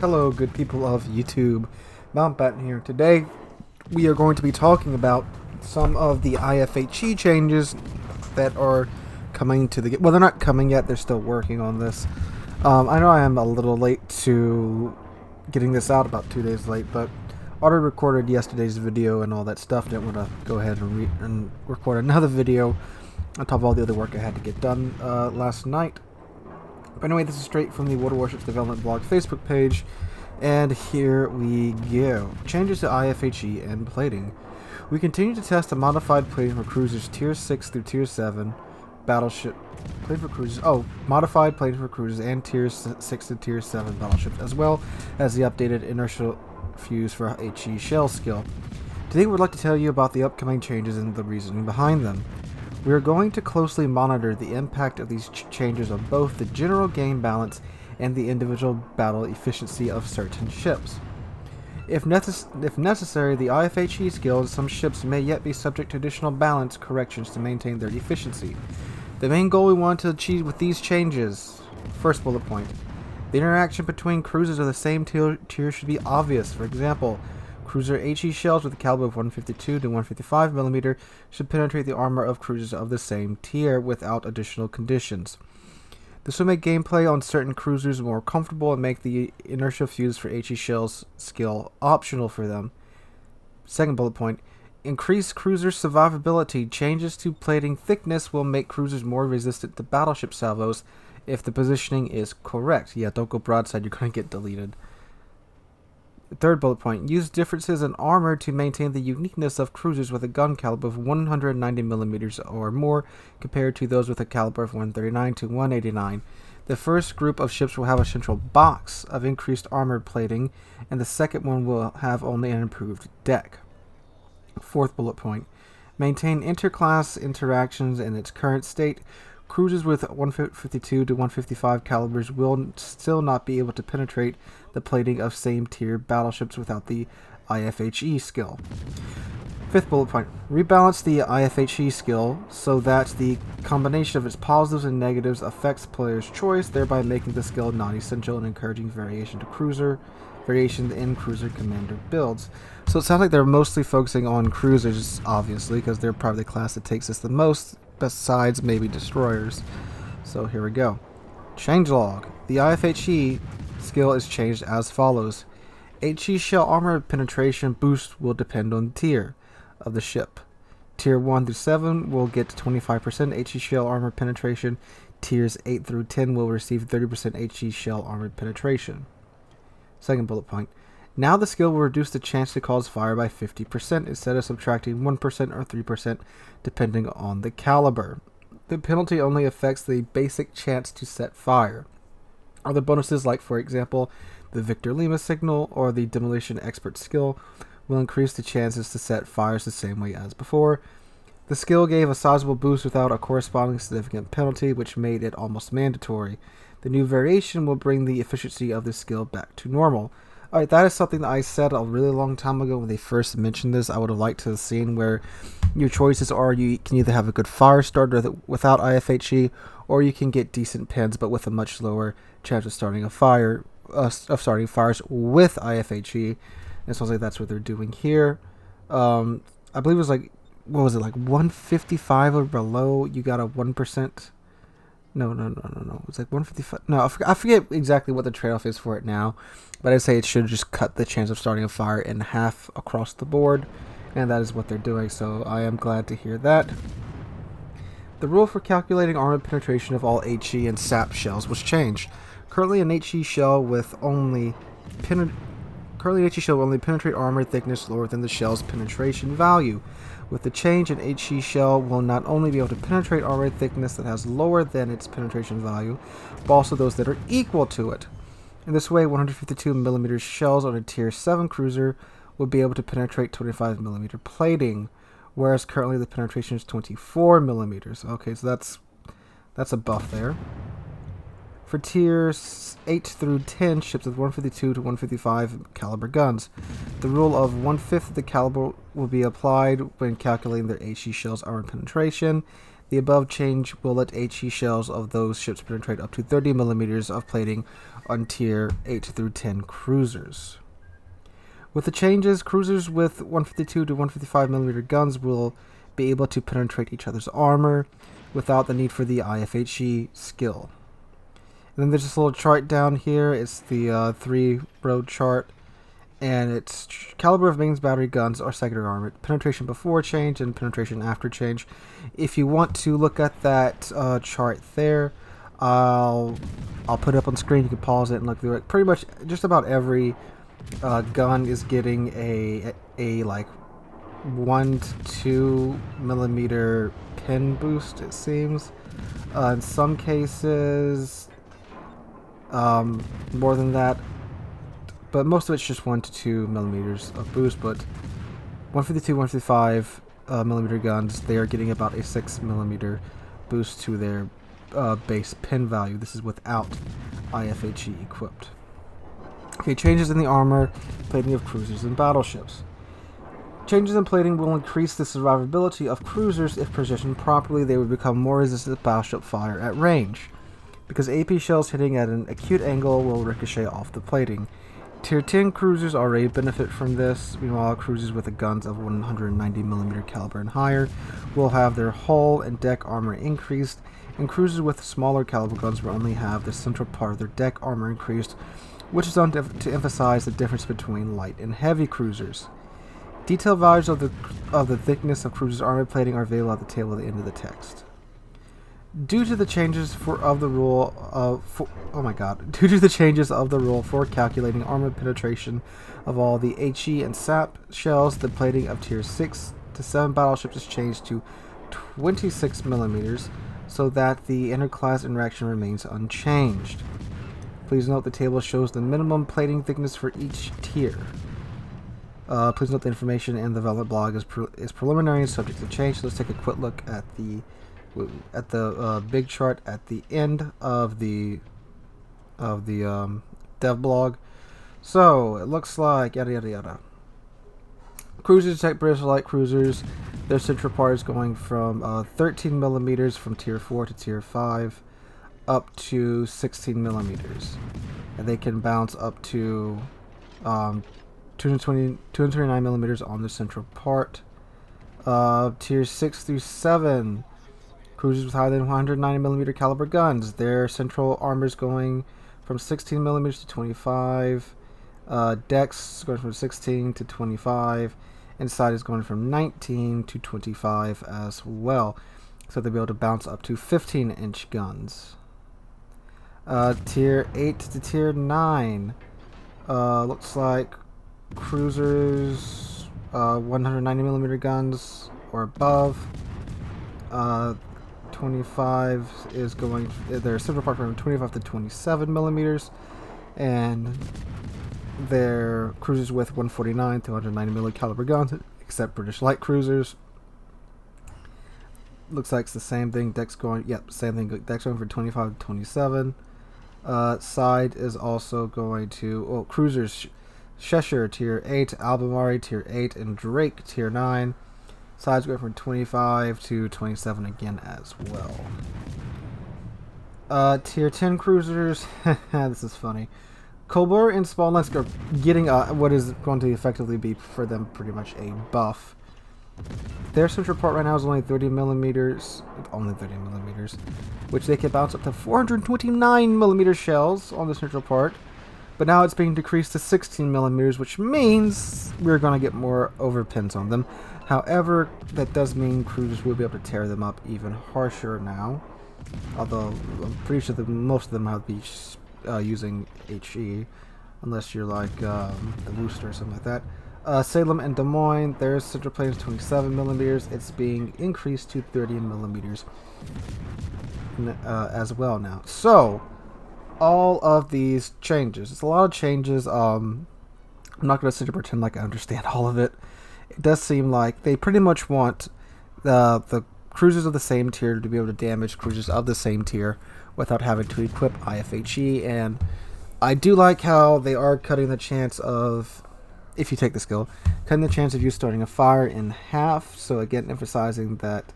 Hello, good people of YouTube. Mountbatten here. Today, we are going to be talking about some of the IFHE changes that are coming to the... Well, they're not coming yet. They're still working on this. I know I am a little late to getting this out, about 2 days late, but already recorded yesterday's video and all that stuff. Didn't want to go ahead and record another video on top of all the other work I had to get done last night. But anyway, this is straight from the Warships Development Blog Facebook page, and here we go. Changes to IFHE and plating. We continue to test a modified plating for cruisers Tier 6 through Tier 7 battleship. Plating for cruisers. Oh, modified plating for cruisers and Tier 6 to Tier 7 battleships, as well as the updated inertial fuse for HE shell skill. Today, we'd like to tell you about the upcoming changes and the reasoning behind them. We are going to closely monitor the impact of these changes on both the general game balance and the individual battle efficiency of certain ships. If necessary, the IFHE skill on some ships may yet be subject to additional balance corrections to maintain their efficiency. The main goal we want to achieve with these changes: first bullet point, the interaction between cruisers of the same tier should be obvious. For example, cruiser HE shells with a caliber of 152 to 155 mm should penetrate the armor of cruisers of the same tier without additional conditions. This will make gameplay on certain cruisers more comfortable and make the inertial fuse for HE shells skill optional for them. Second bullet point, increase cruiser survivability. Changes to plating thickness will make cruisers more resistant to battleship salvos if the positioning is correct. Yeah, don't go broadside, you're going to get deleted. Third bullet point, use differences in armor to maintain the uniqueness of cruisers with a gun caliber of 190 mm or more compared to those with a caliber of 139 to 189. The first group of ships will have a central box of increased armor plating, and the second one will have only an improved deck. Fourth bullet point, maintain interclass interactions in its current state. Cruisers with 152 to 155 calibers will still not be able to penetrate the plating of same tier battleships without the IFHE skill. Fifth bullet point, rebalance the IFHE skill so that the combination of its positives and negatives affects player's choice, thereby making the skill non-essential and encouraging variation in cruiser commander builds. So it sounds like they're mostly focusing on cruisers, obviously, because they're probably the class that takes this the most, besides maybe destroyers. So here we go. Changelog. The IFHE skill is changed as follows. HE shell armor penetration boost will depend on tier of the ship. Tier 1 through 7 will get 25% HE shell armor penetration. Tiers 8 through 10 will receive 30% HE shell armor penetration. Second bullet point. Now the skill will reduce the chance to cause fire by 50% instead of subtracting 1% or 3% depending on the caliber. The penalty only affects the basic chance to set fire. Other bonuses, like for example the Victor Lima signal or the demolition expert skill, will increase the chances to set fires the same way as before. The skill gave a sizable boost without a corresponding significant penalty, which made it almost mandatory. The new variation will bring the efficiency of the skill back to normal. Alright, that is something that I said a really long time ago when they first mentioned this. I would have liked to have seen where your choices are you can either have a good fire starter without IFHE, or you can get decent pins but with a much lower chance of starting a fire, starting fires with IFHE. And it sounds like that's what they're doing here. I believe it was like, what was it, like 155 or below, you got a 1%. No. It's like 155. No, I forget exactly what the trade-off is for it now, but I'd say it should just cut the chance of starting a fire in half across the board, and that is what they're doing, so I am glad to hear that. The rule for calculating armor penetration of all HE and SAP shells was changed. Currently, an HE shell will only penetrate armor thickness lower than the shell's penetration value. With the change, an HE shell will not only be able to penetrate armor thickness that has lower than its penetration value, but also those that are equal to it. In this way, 152 mm shells on a Tier 7 cruiser will be able to penetrate 25 mm plating, whereas currently the penetration is 24 mm. Okay, so that's a buff there. For tiers 8 through 10 ships with 152 to 155 caliber guns, the rule of 1/5 of the caliber will be applied when calculating their HE shell's armor penetration. The above change will let HE shells of those ships penetrate up to 30 millimeters of plating on Tier 8 through 10 cruisers. With the changes, cruisers with 152 to 155 millimeter guns will be able to penetrate each other's armor without the need for the IFHE skill. And then there's this little chart down here. It's the 3-row chart. And it's caliber of mains battery guns or secondary armor, penetration before change and penetration after change. If you want to look at that chart there, I'll put it up on screen. You can pause it and look through it. Pretty much just about every gun is getting a like 1 to 2 millimeter pin boost, it seems. In some cases, more than that. But most of it's just 1 to 2 millimeters of boost. But 152, 155 millimeter guns, they are getting about a 6 millimeter boost to their base pin value. This is without IFHE equipped. Okay, changes in the armor plating of cruisers and battleships. Changes in plating will increase the survivability of cruisers. If positioned properly, they would become more resistant to battleship fire at range, because AP shells hitting at an acute angle will ricochet off the plating. Tier 10 cruisers already benefit from this. Meanwhile, cruisers with guns of 190mm caliber and higher will have their hull and deck armor increased, and cruisers with smaller caliber guns will only have the central part of their deck armor increased, which is done to emphasize the difference between light and heavy cruisers. Detailed values of the thickness of cruisers' armor plating are available at the table at the end of the text. Due to the changes of the rule for calculating armor penetration of all the HE and SAP shells, the plating of Tier 6 to 7 battleships is changed to 26 millimeters, so that the interclass interaction remains unchanged. Please note the table shows the minimum plating thickness for each tier. Please note the information in the development blog is preliminary and subject to change. So let's take a quick look at the big chart at the end of the dev blog. So it looks like yada yada yada. Cruisers detect British light cruisers. Their central part is going from 13 millimeters from Tier 4 to Tier 5 up to 16 millimeters, and they can bounce up to 229 millimeters on the central part. Tier 6 through 7 cruisers with higher than 190 millimeter caliber guns. Their central armor is going from 16 millimeters to 25. Decks going from 16 to 25. Inside is going from 19 to 25 as well. So they'll be able to bounce up to 15-inch guns. Tier 8 to Tier 9. Looks like cruisers 190 millimeter guns or above. 25 is going, their central part from 25 to 27 millimeters, and their cruisers with 149 to 190 millimeter caliber guns, except British light cruisers. Looks like it's the same thing. Decks going, same thing. Decks going for 25 to 27. Side is also going to cruisers. Cheshire Tier 8, Albemarle Tier 8, and Drake Tier 9. Sides go from 25 to 27 again as well. Tier 10 cruisers. This is funny. Colbert and Smolensk are getting what is going to effectively be for them pretty much a buff. Their central part right now is only 30 millimeters, which they can bounce up to 429 millimeter shells on the central part. But now it's being decreased to 16 millimeters, which means we're going to get more overpins on them. However, that does mean cruisers will be able to tear them up even harsher now. Although I'm pretty sure that most of them have to be using HE, unless you're like the Rooster or something like that. Salem and Des Moines, their central plate is 27 millimeters. It's being increased to 30 millimeters as well now. So all of these changes, it's a lot of changes. I'm not going to sit and pretend like I understand all of it. It does seem like they pretty much want the cruisers of the same tier to be able to damage cruisers of the same tier without having to equip IFHE, and I do like how they are cutting the chance of, if you take the skill, cutting the chance of you starting a fire in half. So again, emphasizing that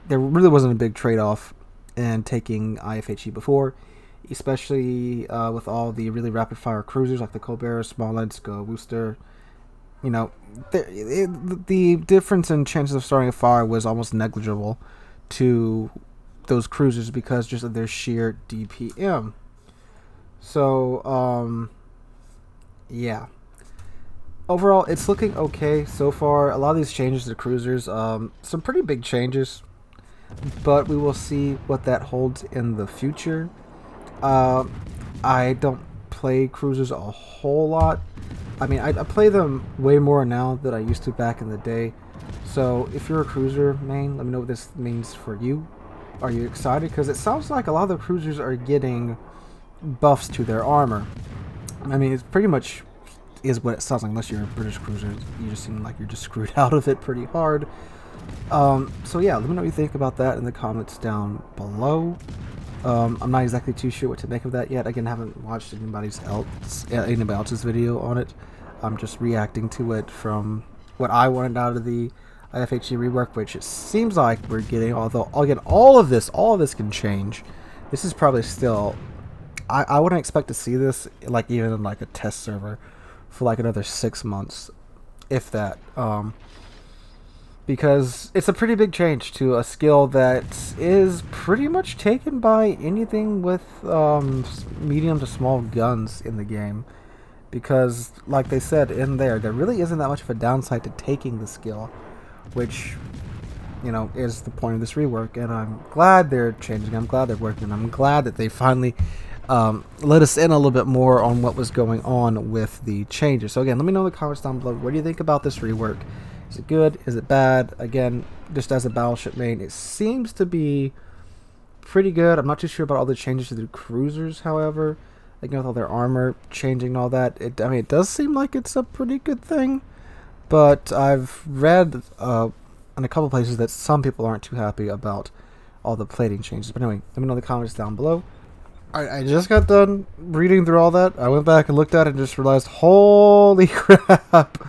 there really wasn't a big trade-off in taking IFHE before, especially with all the really rapid-fire cruisers like the Colbert, Smolensk, Worcester. You know, the difference in chances of starting a fire was almost negligible to those cruisers because just of their sheer DPM. So, yeah. Overall, it's looking okay so far. A lot of these changes to the cruisers, some pretty big changes, but we will see what that holds in the future. I don't play cruisers a whole lot. I mean, I play them way more now than I used to back in the day. So if you're a cruiser main, let me know what this means for you. Are you excited? Because it sounds like a lot of the cruisers are getting buffs to their armor. I mean, it's pretty much is what it sounds like. Unless you're a British cruiser, you just seem like you're just screwed out of it pretty hard. So yeah, let me know what you think about that in the comments down below. I'm not exactly too sure what to make of that yet. Again, I haven't watched anybody else's video on it. I'm just reacting to it from what I wanted out of the IFHE rework, which it seems like we're getting. Although again, all of this can change. This is probably still. I wouldn't expect to see this like even in like a test server for like another 6 months, if that. Because it's a pretty big change to a skill that is pretty much taken by anything with medium to small guns in the game. Because, like they said in there really isn't that much of a downside to taking the skill, which, you know, is the point of this rework. And I'm glad they're changing. I'm glad they're working. I'm glad that they finally let us in a little bit more on what was going on with the changes. So again, let me know in the comments down below. What do you think about this rework? Is it good? Is it bad? Again, just as a battleship main, it seems to be pretty good. I'm not too sure about all the changes to the cruisers, however. Again, with all their armor changing and all that, I mean, it does seem like it's a pretty good thing. But I've read in a couple places that some people aren't too happy about all the plating changes. But anyway, let me know in the comments down below. I just got done reading through all that. I went back and looked at it and just realized, holy crap!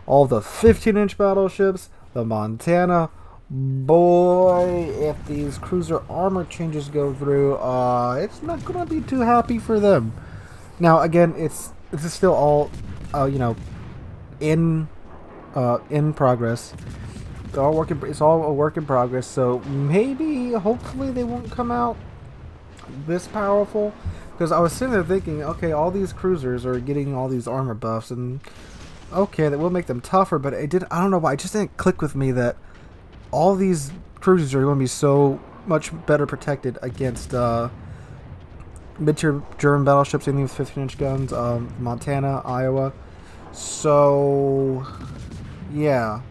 All the 15-inch battleships, the Montana, boy, if these cruiser armor changes go through, it's not going to be too happy for them. Now, again, this is still all, you know, in progress. It's all a work in progress. So maybe, hopefully, they won't come out this powerful. Because I was sitting there thinking, okay, all these cruisers are getting all these armor buffs, and okay, that will make them tougher, but I don't know why, it just didn't click with me that all these cruisers are going to be so much better protected against mid-tier German battleships, anything with 15-inch guns, Montana, Iowa. So, yeah.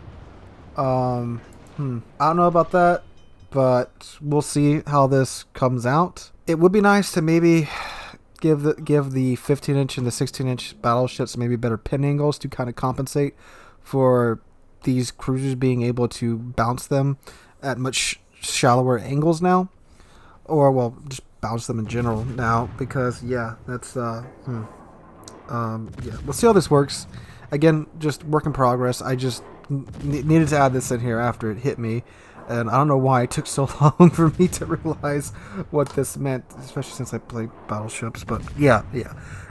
I don't know about that, but we'll see how this comes out. It would be nice to maybe give the 15-inch and the 16-inch battleships maybe better pin angles to kind of compensate for these cruisers being able to bounce them at much shallower angles now, or well, just bounce them in general now. Because yeah, that's yeah, we'll see how this works. Again, just work in progress. I just needed to add this in here after it hit me. And I don't know why it took so long for me to realize what this meant, especially since I play battleships. But yeah.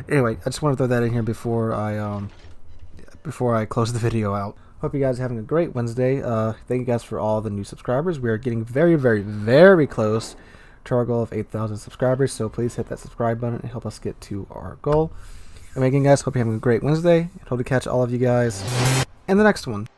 Anyway, I just want to throw that in here before I close the video out. Hope you guys are having a great Wednesday. Thank you guys for all the new subscribers. We are getting very, very, very close to our goal of 8,000 subscribers. So please hit that subscribe button and help us get to our goal. And again, guys, hope you're having a great Wednesday. And hope to catch all of you guys in the next one.